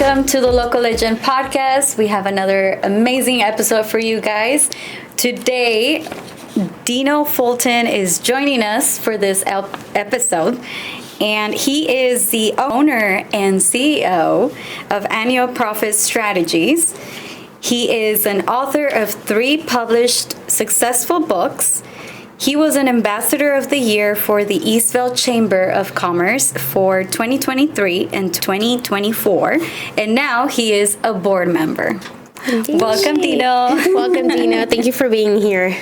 welcome to the Local Legend podcast. We have another amazing episode for you guys. Today, Dino Fulton is joining us for this episode, and he is the owner and CEO of Annual Profit Strategies. He is an author of 3 published successful books. He was an Ambassador of the Year for the Eastvale Chamber of Commerce for 2023 and 2024, and now he is a board member. Indeed. Welcome, Dino. Welcome, Dino. Thank you for being here.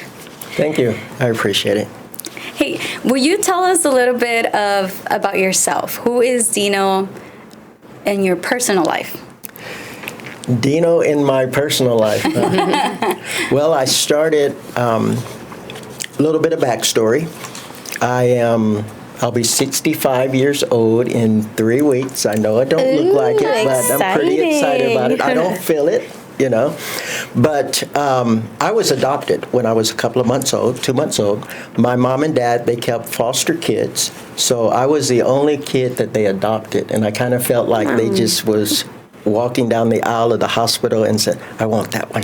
Thank you. I appreciate it. Hey, will you tell us a little bit about yourself? Who is Dino in your personal life? Dino in my personal life. Well, I started, a little bit of backstory. I'll be 65 years old in 3 weeks. I know I don't look like it, but I'm pretty excited about it. I don't feel it, you know. But I was adopted when I was a couple of months old, 2 months old. My mom and dad, they kept foster kids. So I was the only kid that they adopted. And I kind of felt like they just was walking down the aisle of the hospital and said, I want that one.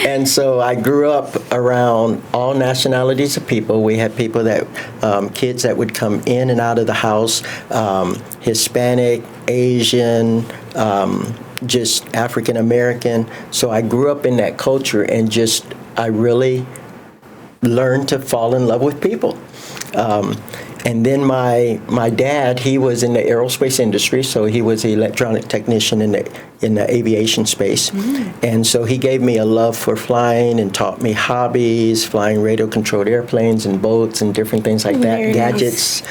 And so I grew up around all nationalities of people. We had people that, kids that would come in and out of the house, Hispanic, Asian, just African American. So I grew up in that culture and I really learned to fall in love with people. And then my dad, he was in the aerospace industry, so he was an electronic technician in the aviation space. Mm-hmm. And so he gave me a love for flying and taught me hobbies, flying radio-controlled airplanes and boats and different things like that, gadgets,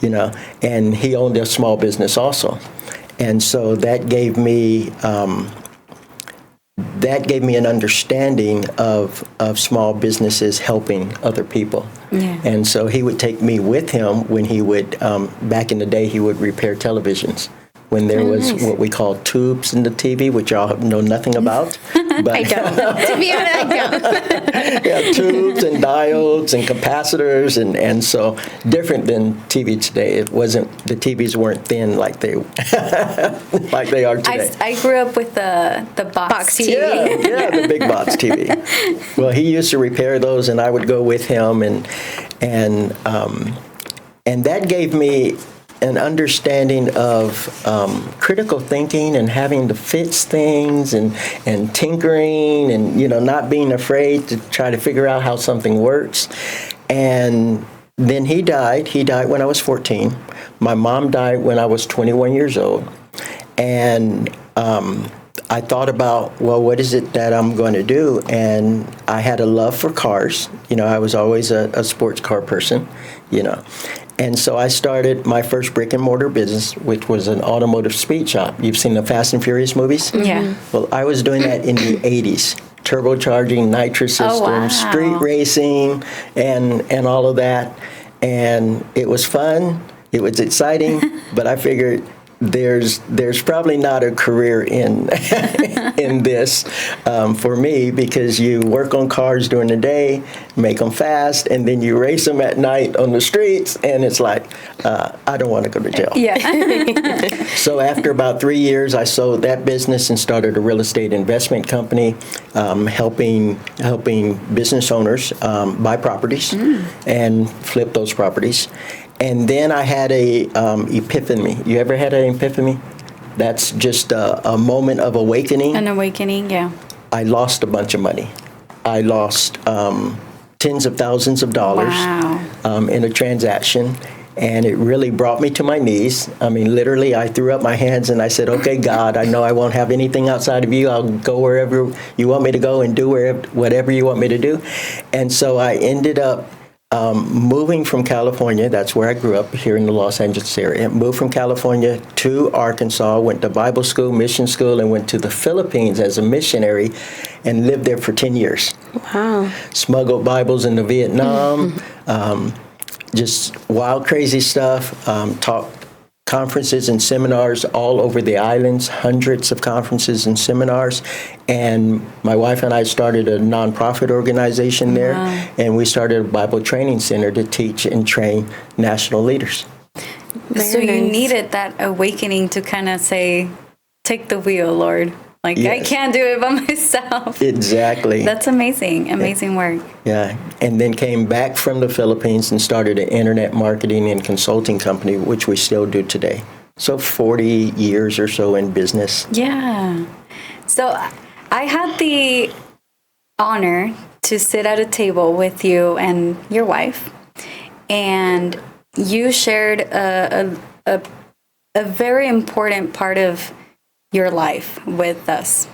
you know. And he owned a small business also. And so that gave me an understanding of small businesses helping other people. Yeah. And so he would take me with him when he would, back in the day, he would repair televisions. When there was what we call tubes in the TV, which y'all know nothing about. But I don't. To be honest, I don't. Yeah, tubes and diodes and capacitors, and so different than TV today. It wasn't, the TVs weren't thin like they are today. I grew up with the box TV. Yeah, the big box TV. Well, he used to repair those, and I would go with him, and that gave me an understanding of critical thinking and having to fix things and tinkering and, you know, not being afraid to try to figure out how something works. And then he died. He died when I was 14. My mom died when I was 21 years old. And I thought about, well, what is it that I'm going to do? And I had a love for cars. You know, I was always a sports car person, you know. And so I started my first brick and mortar business, which was an automotive speed shop. You've seen the Fast and Furious movies? Yeah. Well, I was doing that in the 80s. Turbocharging, nitrous systems, street racing, and all of that. And it was fun. It was exciting. But I figured there's probably not a career in this for me, because you work on cars during the day, make them fast, and then you race them at night on the streets, and it's like, I don't want to go to jail. Yeah. So after about 3 years, I sold that business and started a real estate investment company, helping business owners buy properties and flip those properties. And then I had a epiphany. You ever had an epiphany? That's just a moment of awakening. An awakening, yeah. I lost a bunch of money. I lost tens of thousands of dollars in a transaction. And it really brought me to my knees. I mean, literally, I threw up my hands and I said, okay, God, I know I won't have anything outside of you. I'll go wherever you want me to go and do whatever you want me to do. And so I ended up moving from California. That's where I grew up, here in the Los Angeles area. Moved from California to Arkansas, went to Bible school, mission school, and went to the Philippines as a missionary and lived there for 10 years. Wow. Smuggled Bibles into Vietnam, just wild, crazy stuff, taught conferences and seminars all over the islands, hundreds of conferences and seminars. And my wife and I started a nonprofit organization there, and we started a Bible training center to teach and train national leaders. So you nice. needed that awakening to kind of say, take the wheel, Lord. Like, I Yes. can't do it by myself. Exactly. That's amazing. Amazing work. Yeah, and then came back from the Philippines and started an internet marketing and consulting company, which we still do today. So 40 years or so in business. Yeah. So I had the honor to sit at a table with you and your wife, and you shared a very important part of your life with us.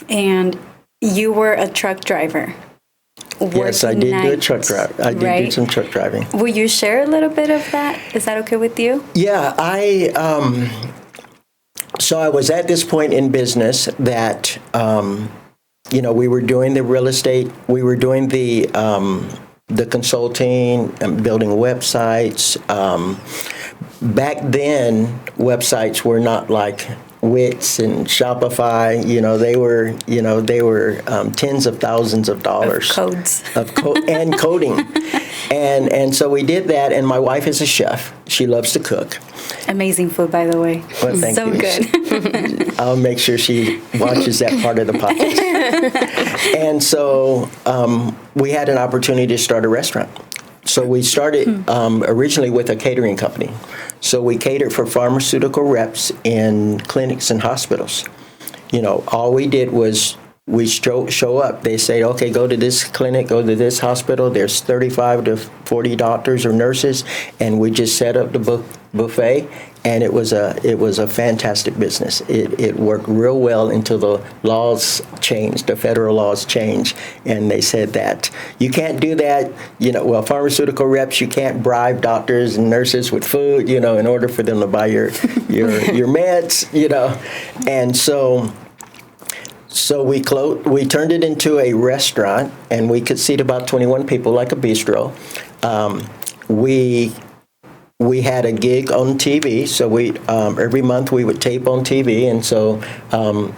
And you were a truck driver. Yes, I did do a truck nights, drive. I did do right? some truck driving. Will you share a little bit of that? Is that okay with you? Yeah, so I was at this point in business that, we were doing the real estate, we were doing the consulting and building websites. Back then, websites were not like Wix and Shopify. They were tens of thousands of dollars Codes. and coding, and so we did that. And my wife is a chef; she loves to cook. Amazing food, by the way. Well, thank So you. good. I'll make sure she watches that part of the podcast. And so we had an opportunity to start a restaurant. So we started originally with a catering company. So we catered for pharmaceutical reps in clinics and hospitals. All we did was we show up. They say, okay, go to this clinic, go to this hospital. There's 35 to 40 doctors or nurses, and we just set up the buffet. And it was a fantastic business. It worked real well until the laws changed, the federal laws changed, and they said that you can't do that. Pharmaceutical reps, you can't bribe doctors and nurses with food, in order for them to buy your meds, and so we turned it into a restaurant, and we could seat about 21 people, like a bistro. We had a gig on TV, so we every month we would tape on TV, and so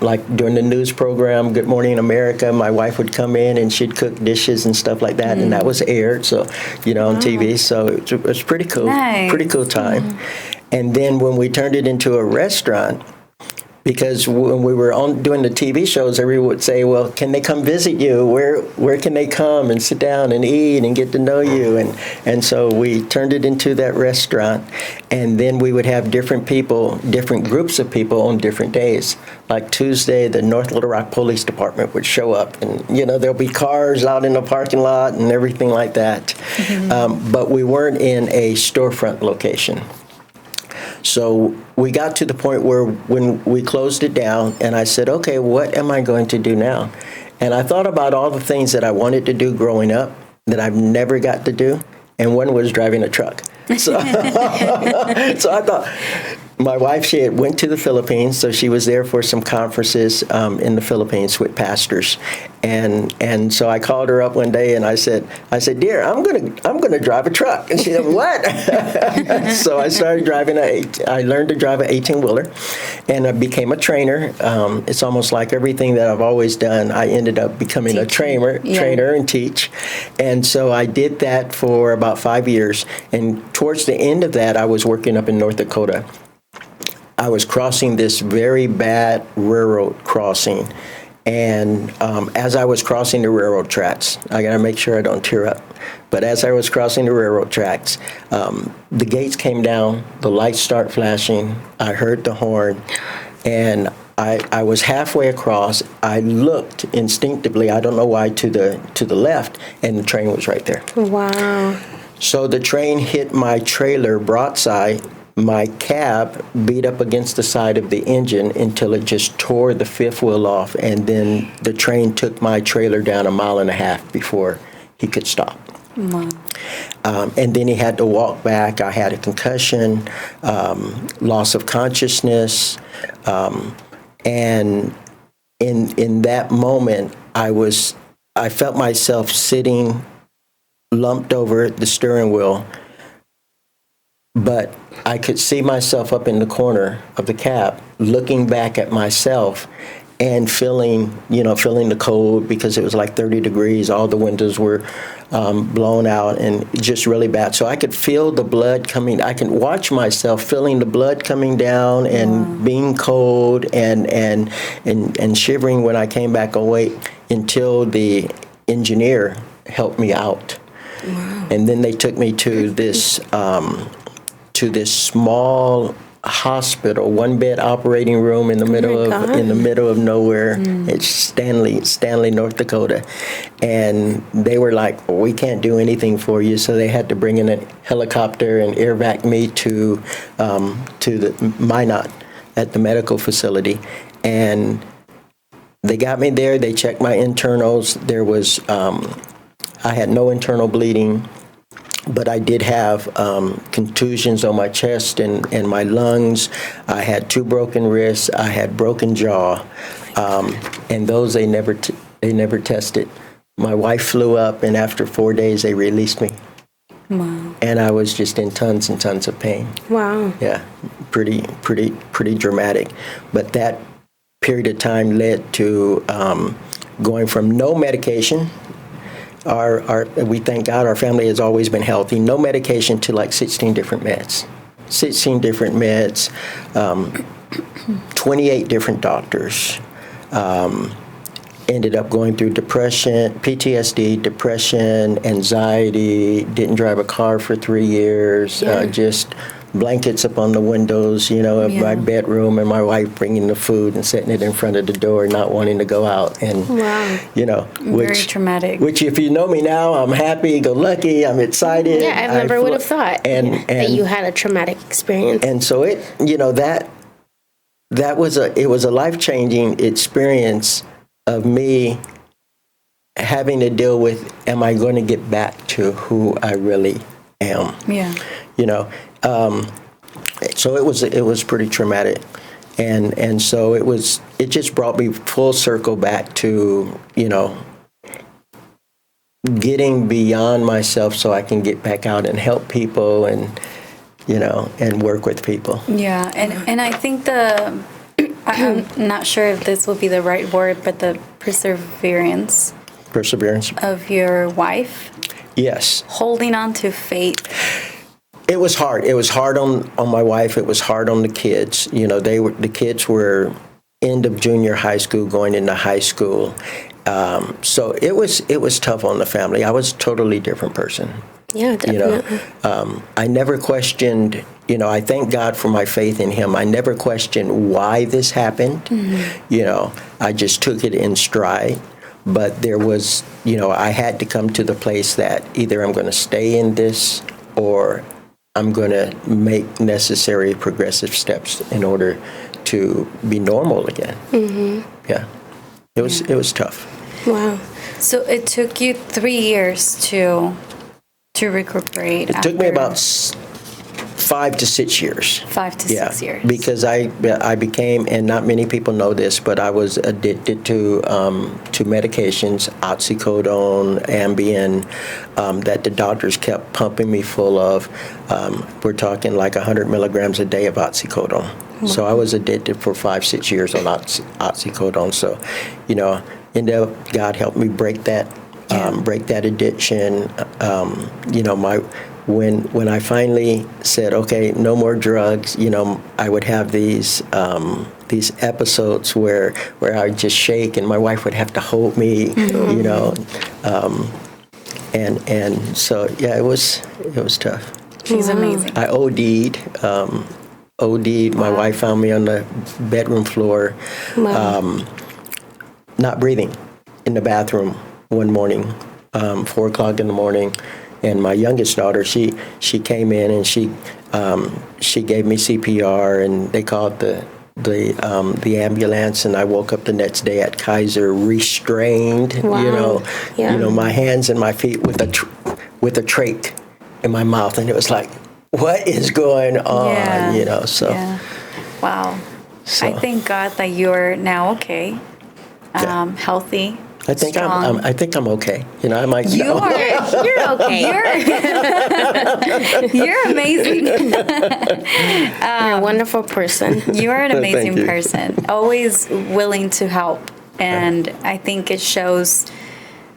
like during the news program, Good Morning America, my wife would come in and she'd cook dishes and stuff like that, and that was aired, so on TV. So it was pretty cool, Nice. pretty cool time. And then when we turned it into a restaurant, because when we were doing the TV shows, everyone would say, well, can they come visit you? Where can they come and sit down and eat and get to know you? And so we turned it into that restaurant. And then we would have different people, different groups of people on different days. Like Tuesday, the North Little Rock Police Department would show up. And, there'll be cars out in the parking lot and everything like that. But we weren't in a storefront location. So we got to the point where when we closed it down, and I said, okay, what am I going to do now? And I thought about all the things that I wanted to do growing up that I've never got to do, and one was driving a truck. So, so I thought, my wife, she had went to the Philippines, so she was there for some conferences in the Philippines with pastors, and so I called her up one day and I said, dear, I'm gonna drive a truck, and she said, what? So I started driving I learned to drive an 18-wheeler, and I became a trainer. It's almost like everything that I've always done, I ended up becoming a trainer and teach, and so I did that for about 5 years, and towards the end of that, I was working up in North Dakota. I was crossing this very bad railroad crossing, and as I was crossing the railroad tracks, I got to make sure I don't tear up, but as I was crossing the railroad tracks, the gates came down, the lights start flashing, I heard the horn, and I was halfway across. I looked instinctively, I don't know why, to the left, and the train was right there. Wow. So the train hit my trailer broadside. My cab beat up against the side of the engine until it just tore the fifth wheel off, and then the train took my trailer down 1.5 miles before he could stop. Wow. And then he had to walk back. I had a concussion, loss of consciousness, and in that moment, I felt myself sitting lumped over the steering wheel, but I could see myself up in the corner of the cab looking back at myself, and feeling the cold because it was like 30 degrees. All the windows were blown out and just really bad. So I could feel the blood coming. I can watch myself feeling the blood coming down and being cold and shivering when I came back awake until the engineer helped me out. Wow. And then they took me to this small hospital, 1-bed operating room in the middle of nowhere. It's Stanley, North Dakota, and they were like, well, we can't do anything for you, so they had to bring in a helicopter and airvac me to the Minot at the medical facility, and they got me there. They checked my internals. There was I had no internal bleeding, but I did have contusions on my chest and my lungs. I had 2 broken wrists. I had broken jaw, and those they never tested. My wife flew up, and after 4 days, they released me. Wow! And I was just in tons and tons of pain. Wow! Yeah, pretty dramatic. But that period of time led to going from no medication. We thank God our family has always been healthy. No medication to like 16 different meds. 28 different doctors. Ended up going through depression, PTSD, depression, anxiety, didn't drive a car for 3 years, just blankets up on the windows, of my bedroom, and my wife bringing the food and setting it in front of the door, not wanting to go out. And, very traumatic. Which, if you know me now, I'm happy, go lucky, I'm excited. Yeah, I never would have thought that you had a traumatic experience. And so that was a life-changing experience of me having to deal with, am I going to get back to who I really am? Yeah. So it was pretty traumatic, and so it just brought me full circle back to getting beyond myself so I can get back out and help people and work with people. Yeah, and I think I'm not sure if this will be the right word, but the perseverance of your wife. Yes. Holding on to faith. It was hard. It was hard on my wife. It was hard on the kids. The kids were end of junior high school, going into high school. So it was tough on the family. I was a totally different person. Yeah, definitely. I never questioned, I thank God for my faith in him. I never questioned why this happened. Mm-hmm. I just took it in stride. But there was, I had to come to the place that either I'm going to stay in this or I'm going to make necessary progressive steps in order to be normal again. Mm-hmm. Yeah. It was tough. Wow. So it took you 3 years to recuperate. It took me about 5 to 6 years. 5 to 6 years. Because I became, and not many people know this, but I was addicted to medications, oxycodone, Ambien, that the doctors kept pumping me full of. We're talking like 100 milligrams a day of oxycodone. Wow. So I was addicted for 5-6 years on oxycodone. So, ended up, God helped me break that addiction. When I finally said, okay, no more drugs, I would have these episodes where I would just shake and my wife would have to hold me, and so it was tough. She's amazing. I OD'd. My wife found me on the bedroom floor, not breathing, in the bathroom one morning, 4 o'clock in the morning. And my youngest daughter, she came in and she gave me CPR, and they called the ambulance, and I woke up the next day at Kaiser restrained. Wow. My hands and my feet with a trach in my mouth, and it was like, what is going on? Yeah. So. Yeah. Wow. So. I thank God that you're now okay, healthy. I think strong. I think I'm okay. You know, I might. You're okay. You're amazing. You're a wonderful person. You're an amazing Thank you. person. Always willing to help, and I think it shows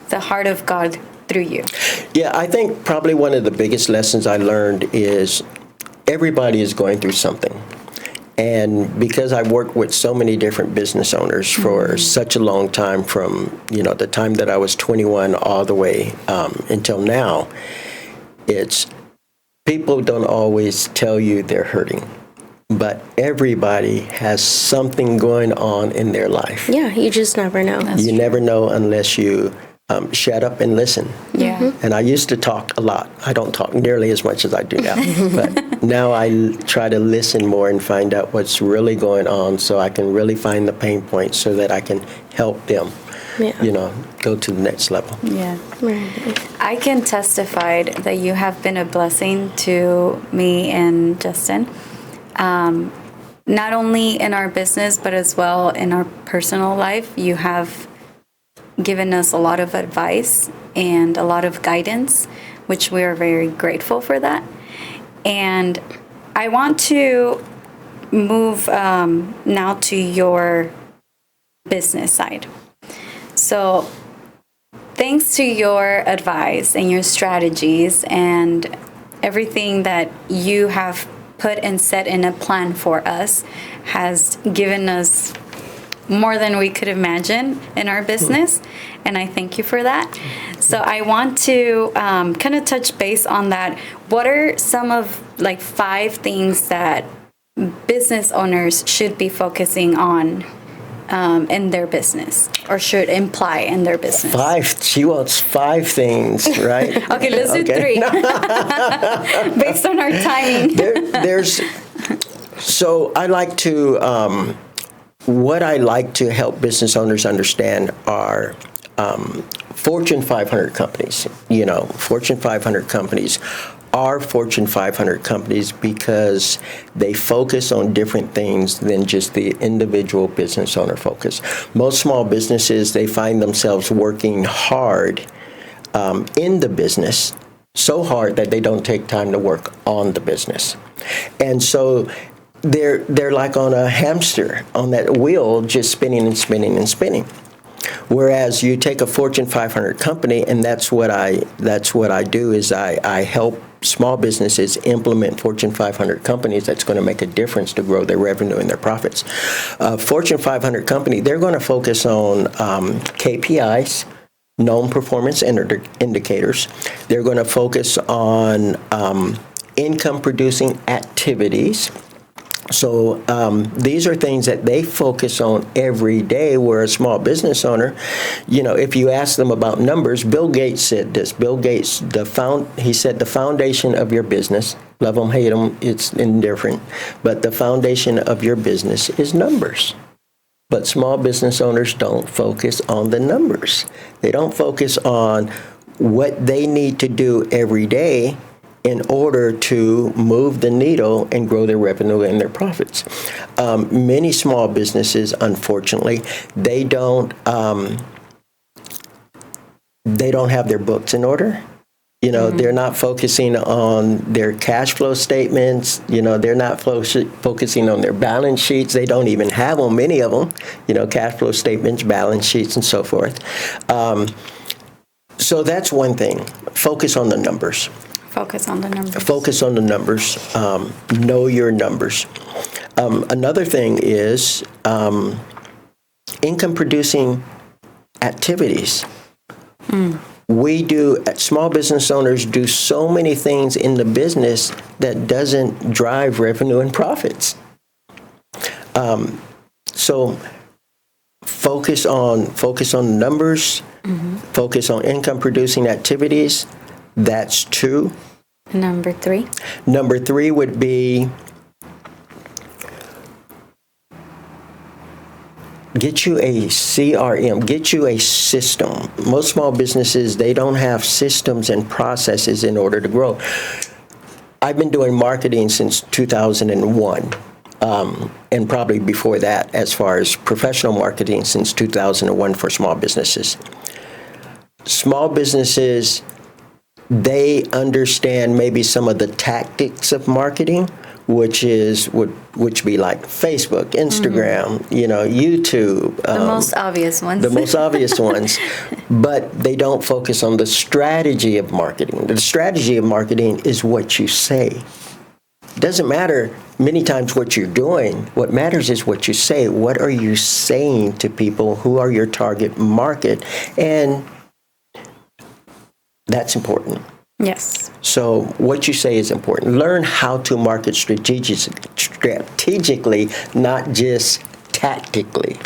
the heart of God through you. Yeah, I think probably one of the biggest lessons I learned is everybody is going through something. And because I worked with so many different business owners for such a long time, from the time that I was 21 all the way until now, it's people don't always tell you they're hurting, but everybody has something going on in their life. Yeah, you just never know. You never know unless you shut up and listen. Yeah. And I used to talk a lot. I don't talk nearly as much as I do now. But now I try to listen more and find out what's really going on, so I can really find the pain points so that I can help them, go to the next level. Yeah. Right. I can testify that you have been a blessing to me and Justin, not only in our business, but as well in our personal life. You have given us a lot of advice and a lot of guidance, which we are very grateful for that. And I want to move now to your business side. So thanks to your advice and your strategies and everything that you have put and set in a plan for us has given us more than we could imagine in our business, and I thank you for that. So I want to kind of touch base on that. What are some of 5 things that business owners should be focusing on in their business, or should imply in their business? 5. She wants 5 things, right? Okay, let's do 3 based on our timing. So I like to. What I like to help business owners understand are Fortune 500 companies. Fortune 500 companies are Fortune 500 companies because they focus on different things than just the individual business owner focus. Most small businesses, they find themselves working hard in the business, so hard that they don't take time to work on the business. And so they're like on a hamster on that wheel, just spinning and spinning and spinning. Whereas you take a Fortune 500 company, and that's what I do is I help small businesses implement Fortune 500 companies that's going to make a difference to grow their revenue and their profits. Fortune 500 company, they're going to focus on KPIs, known performance indicators. They're going to focus on income producing activities. So these are things that they focus on every day, where a small business owner, if you ask them about numbers, Bill Gates said this. Bill Gates, he said the foundation of your business, love them, hate them, it's indifferent, but the foundation of your business is numbers. But small business owners don't focus on the numbers. They don't focus on what they need to do every day in order to move the needle and grow their revenue and their profits. Many small businesses, unfortunately, they don't have their books in order. They're not focusing on their cash flow statements. They're not focusing on their balance sheets. They don't even have them, many of them, cash flow statements, balance sheets, and so forth. So that's one thing. Focus on the numbers. Focus on the numbers. Focus on the numbers. Know your numbers. Another thing is income-producing activities. Small business owners do so many things in the business that doesn't drive revenue and profits. So focus on the numbers. Focus on income-producing activities. That's 2. Number 3? Number 3 would be get you a CRM, get you a system. Most small businesses, they don't have systems and processes in order to grow. I've been doing marketing since 2001. And probably before that, as far as professional marketing, since 2001 for small businesses. small businesses, they understand maybe some of the tactics of marketing, which be like Facebook, Instagram, YouTube. The most obvious ones. The most obvious ones. But they don't focus on the strategy of marketing. The strategy of marketing is what you say. It doesn't matter many times what you're doing. What matters is what you say. What are you saying to people? Who are your target market? And that's important. Yes. So what you say is important. Learn how to market strategically, not just tactically.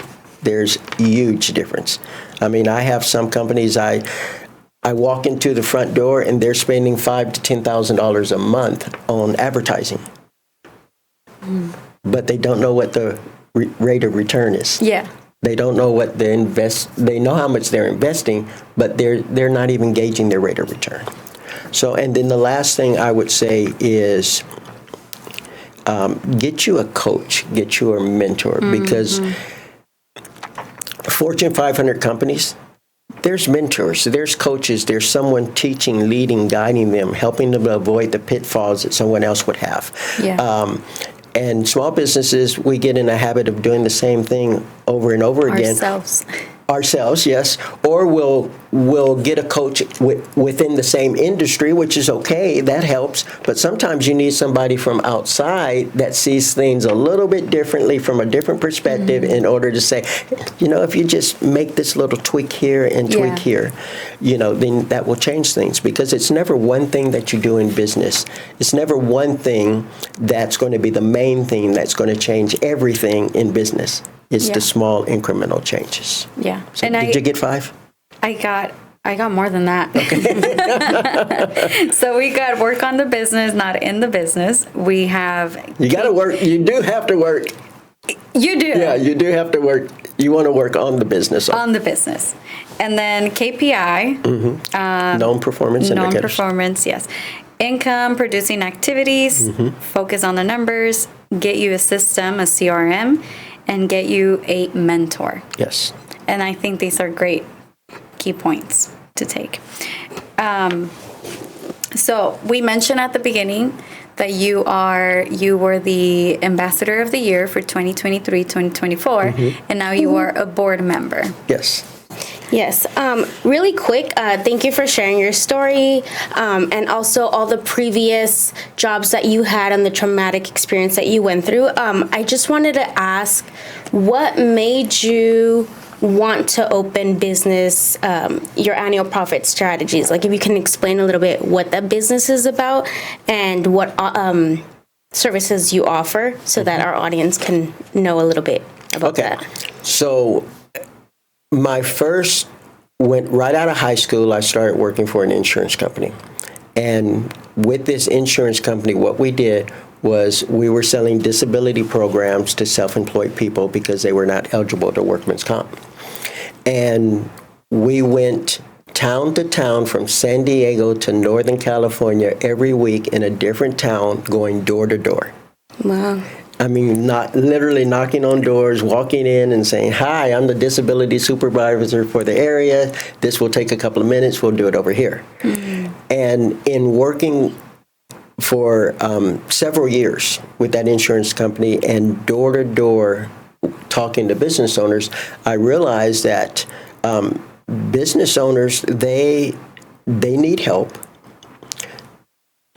There's huge difference. I mean, I have some companies I walk into the front door and they're spending $5,000 to $10,000 a month on advertising, but they don't know what the rate of return is. Yeah. They don't know what they invest. They know how much they're investing, but they're not even gauging their rate of return. So, and then the last thing I would say is get you a coach, get you a mentor, because Fortune 500 companies, there's mentors, there's coaches, there's someone teaching, leading, guiding them, helping them avoid the pitfalls that someone else would have. Yeah. And small businesses, we get in a habit of doing the same thing over and over again. Ourselves, yes. Or we'll get a coach within the same industry, which is okay. That helps. But sometimes you need somebody from outside that sees things a little bit differently from a different perspective in order to say, if you just make this little tweak here and tweak here, then that will change things. Because it's never one thing that you do in business. It's never one thing that's going to be the main thing that's going to change everything in business. It's the small incremental changes. Yeah. So did you get 5? I got more than that. Okay. So we got work on the business, not in the business. We have... You got to work. You do have to work. You do. Yeah, you do have to work. You want to work on the business. On the business. And then KPI. Known performance indicators. Known performance, yes. Income producing activities. Focus on the numbers. Get you a system, a CRM. And get you a mentor. Yes. And I think these are great key points to take. So we mentioned at the beginning that you were the ambassador of the year for 2023-2024, and now you are a board member. Yes. Yes. Really quick, thank you for sharing your story and also all the previous jobs that you had and the traumatic experience that you went through. I just wanted to ask, what made you want to open business, your annual profit strategies? Like, if you can explain a little bit what that business is about and what services you offer so that our audience can know a little bit about that. So my first went right out of high school. I started working for an insurance company. And with this insurance company, what we did was we were selling disability programs to self-employed people because they were not eligible to workman's comp. And we went town to town from San Diego to Northern California every week in a different town, going door to door. Wow. I mean, not literally knocking on doors, walking in and saying, "Hi, I'm the disability supervisor for the area. This will take a couple of minutes. We'll do it over here." And in working for several years with that insurance company and door to door talking to business owners, I realized that business owners, they need help.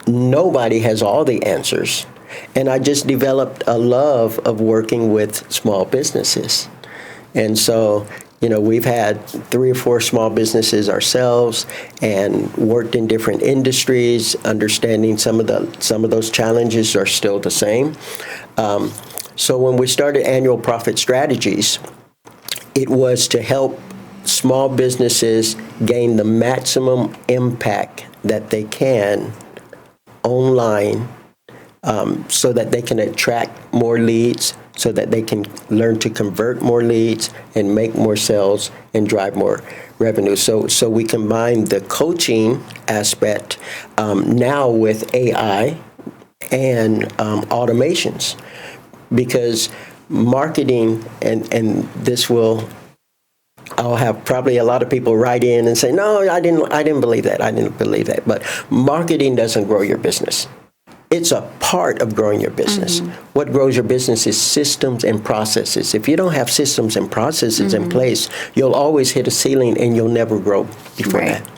Nobody has all the answers. And I just developed a love of working with small businesses. And so, we've had 3 or 4 small businesses ourselves and worked in different industries, understanding some of those challenges are still the same. So when we started Annual Profit Strategies, it was to help small businesses gain the maximum impact that they can online, so that they can attract more leads, so that they can learn to convert more leads and make more sales and drive more revenue. So we combine the coaching aspect now with AI and automations, because marketing, and this will I'll have probably a lot of people write in and say, no, I didn't believe that. I didn't believe that. But marketing doesn't grow your business. It's a part of growing your business. What grows your business is systems and processes. If you don't have systems and processes in place, you'll always hit a ceiling and you'll never grow before that.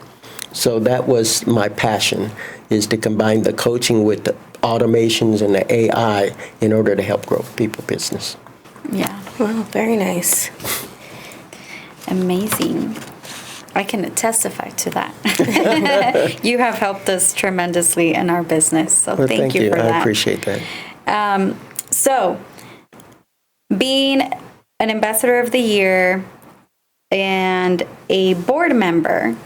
So that was my passion, is to combine the coaching with the automations and the AI in order to help grow people business. Yeah. Wow, very nice. Amazing. I can testify to that. You have helped us tremendously in our business, so thank you for that. I appreciate that. So, being an ambassador of the year and a board member,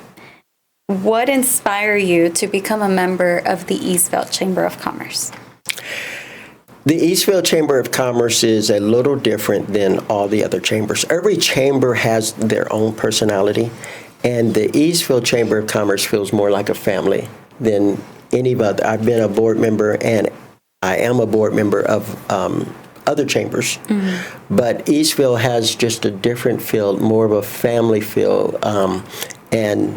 what inspired you to become a member of the Eastville Chamber of Commerce? The Eastville Chamber of Commerce is a little different than all the other chambers. Every chamber has their own personality, and the Eastville Chamber of Commerce feels more like a family than any other. I've been a board member, and I am a board member of other chambers, but Eastville has just a different feel, more of a family feel, and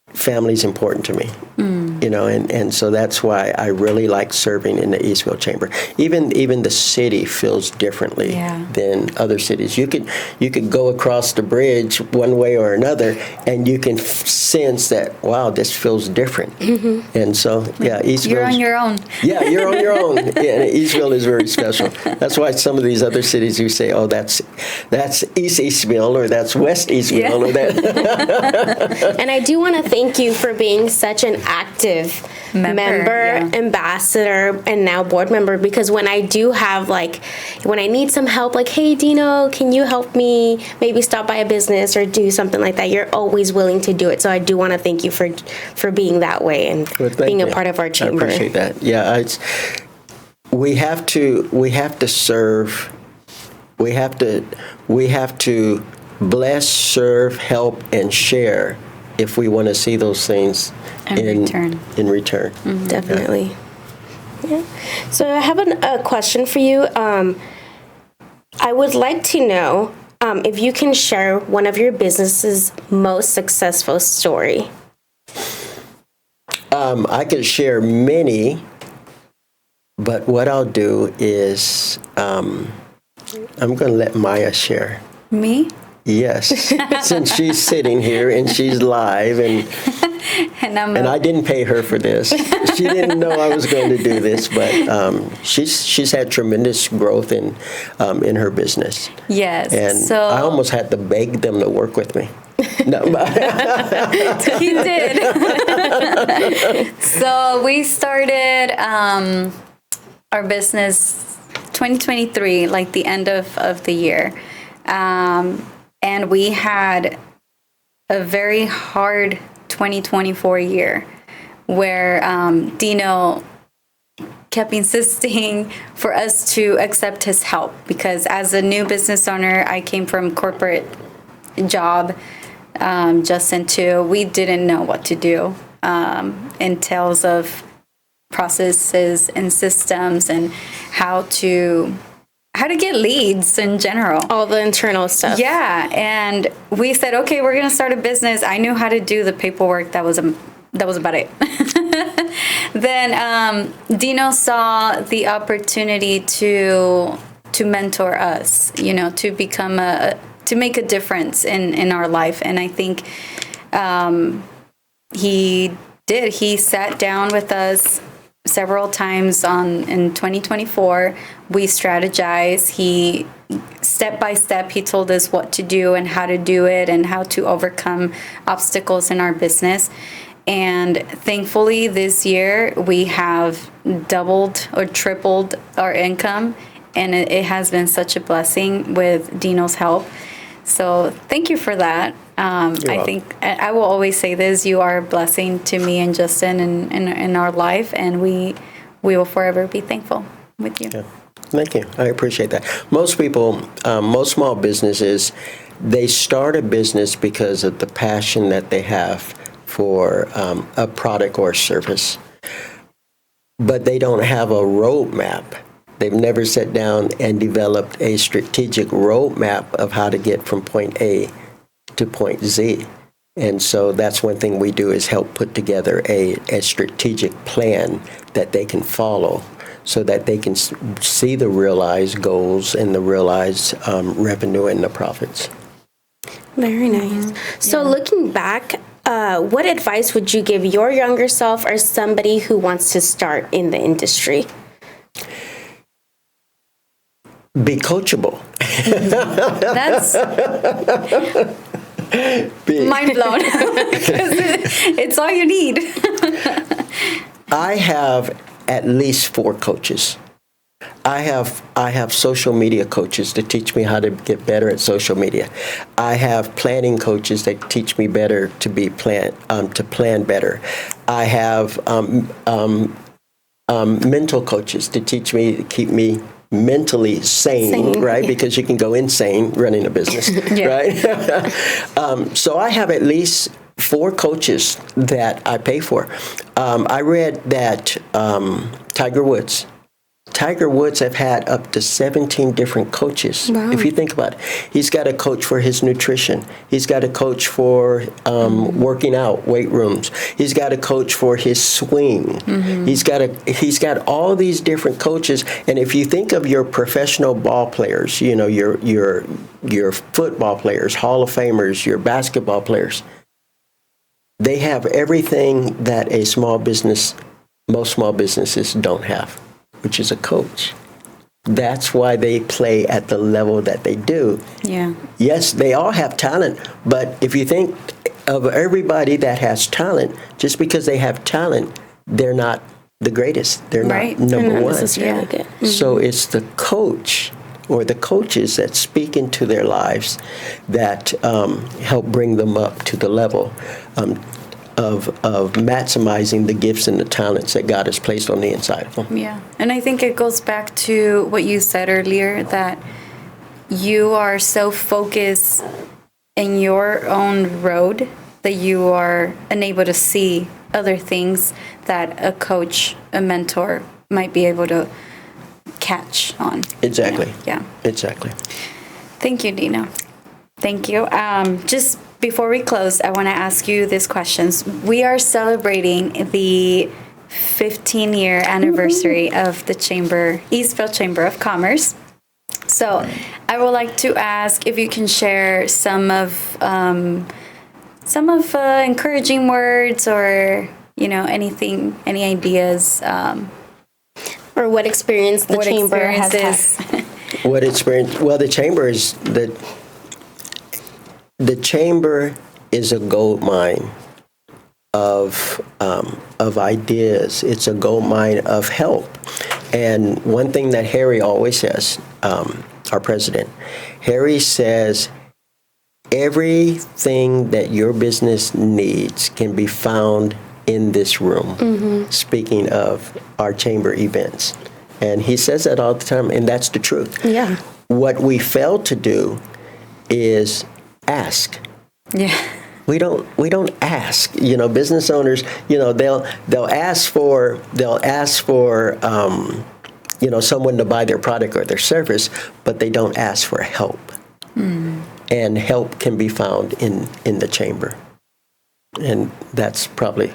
family's important to me, and so that's why I really like serving in the Eastville Chamber. Even the city feels differently than other cities. You could go across the bridge one way or another, and you can sense that, wow, this feels different. And so, Eastville. You're on your own. Yeah, you're on your own. And Eastville is very special. That's why some of these other cities, you say, oh, that's East Eastville, or that's West Eastville, or that. And I do want to thank you for being such an active member, ambassador, and now board member, because when I do have, when I need some help, hey, Dino, can you help me maybe stop by a business or do something like that, you're always willing to do it. So I do want to thank you for being that way and being a part of our chamber. I appreciate that. Yeah, we have to serve. We have to bless, serve, help, and share if we want to see those things in return. Definitely. Yeah. So I have a question for you. I would like to know if you can share one of your business's most successful story. I could share many, but what I'll do is I'm going to let Maya share. Me? Yes, since she's sitting here and she's live, and I didn't pay her for this. She didn't know I was going to do this, but she's had tremendous growth in her business. Yes, and so I almost had to beg them to work with me. No, he did. So we started our business 2023, like the end of the year. And we had a very hard 2024 year where Dino kept insisting for us to accept his help, because as a new business owner, I came from corporate job, Justin too. We didn't know what to do in terms of processes and systems and how to get leads in general. All the internal stuff. Yeah, and we said, okay, we're going to start a business. I knew how to do the paperwork. That was about it. Then Dino saw the opportunity to mentor us, to become to make a difference in our life. And I think he did. He sat down with us several times in 2024. We strategized. He step by step, he told us what to do and how to do it and how to overcome obstacles in our business. And thankfully this year we have doubled or tripled our income, and it has been such a blessing with Dino's help. So thank you for that. I think I will always say this: you are a blessing to me and Justin in our life, and we will forever be thankful with you. Yeah. Thank you. I appreciate that. Most people, most small businesses, they start a business because of the passion that they have for a product or service, but they don't have a roadmap. They've never sat down and developed a strategic roadmap of how to get from point A to point Z. And so that's one thing we do is help put together a strategic plan that they can follow so that they can see the realized goals and the realized revenue and the profits. Very nice. So looking back, what advice would you give your younger self or somebody who wants to start in the industry? Be coachable. That's mind blown. 'Cause it's all you need. I have at least 4 coaches. I have social media coaches that teach me how to get better at social media. I have planning coaches that teach me better to plan better. I have mental coaches to teach me to keep me mentally sane, right? Because you can go insane running a business, right? So I have at least 4 coaches that I pay for. I read that Tiger Woods have had up to 17 different coaches. Wow. If you think about it, he's got a coach for his nutrition. He's got a coach for working out, weight rooms. He's got a coach for his swing. He's got all these different coaches. And if you think of your professional ball players, you know, your football players, Hall of Famers, your basketball players, they have everything that most small businesses don't have, which is a coach. That's why they play at the level that they do. Yeah. Yes, they all have talent, but if you think of everybody that has talent, just because they have talent, they're not the greatest. They're Right. not number They're not one. necessarily good. So it's the coach or the coaches that speak into their lives that help bring them up to the level of maximizing the gifts and the talents that God has placed on the inside of them. Yeah. And I think it goes back to what you said earlier, that you are so focused in your own road that you are unable to see other things that a coach, a mentor might be able to catch on. Exactly. Yeah. Exactly. Thank you, Dino. Thank you. Just before we close, I want to ask you these questions. We are celebrating the 15-year anniversary of the Eastville Chamber of Commerce. So I would like to ask if you can share some of encouraging words, or any ideas. Or what experience the chamber has had. What experience? Well, the chamber is the chamber is a gold mine of ideas. It's a gold mine of help. And one thing that Harry always says, our president, Harry says, everything that your business needs can be found in this room. Speaking of our chamber events. And he says that all the time, and that's the truth. Yeah. What we fail to do is ask. Yeah. We don't ask. Business owners, they'll ask for someone to buy their product or their service, but they don't ask for help. And help can be found in the chamber. And that's probably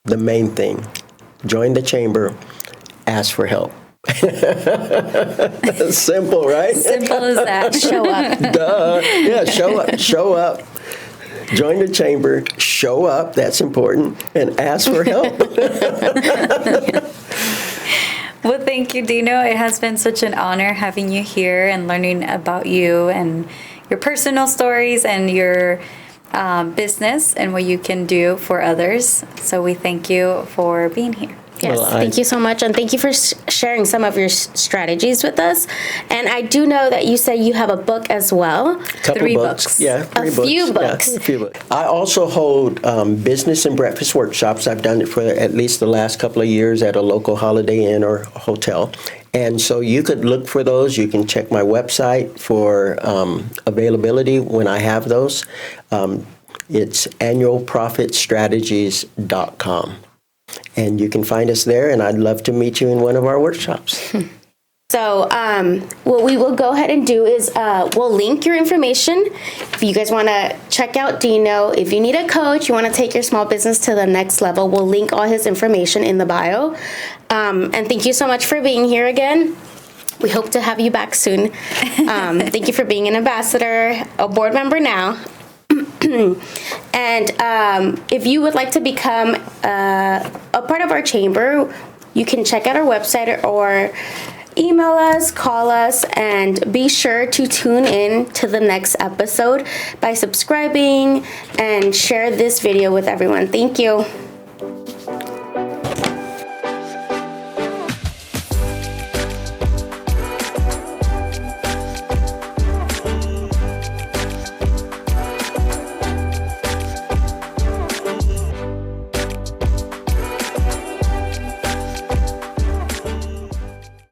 the main thing. Join the chamber, ask for help. Simple, right? Simple as that. Show up. Duh. Yeah, show up. Join the chamber, show up, that's important, and ask for help. Well, thank you, Dino. It has been such an honor having you here and learning about you and your personal stories and your business and what you can do for others. So we thank you for being here. Yes, thank you so much. And thank you for sharing some of your strategies with us. And I do know that you said you have a book as well. Three books. Yeah, a few books. I also hold business and breakfast workshops. I've done it for at least the last couple of years at a local Holiday Inn or hotel. And so you could look for those. You can check my website for availability when I have those. It's annualprofitstrategies.com. And you can find us there, and I'd love to meet you in one of our workshops. So what we will go ahead and do is we'll link your information. If you guys want to check out Dino, if you need a coach, you want to take your small business to the next level, we'll link all his information in the bio. And thank you so much for being here again. We hope to have you back soon. Thank you for being an ambassador, a board member now. And if you would like to become a part of our chamber, you can check out our website or email us, call us, and be sure to tune in to the next episode by subscribing and share this video with everyone. Thank you.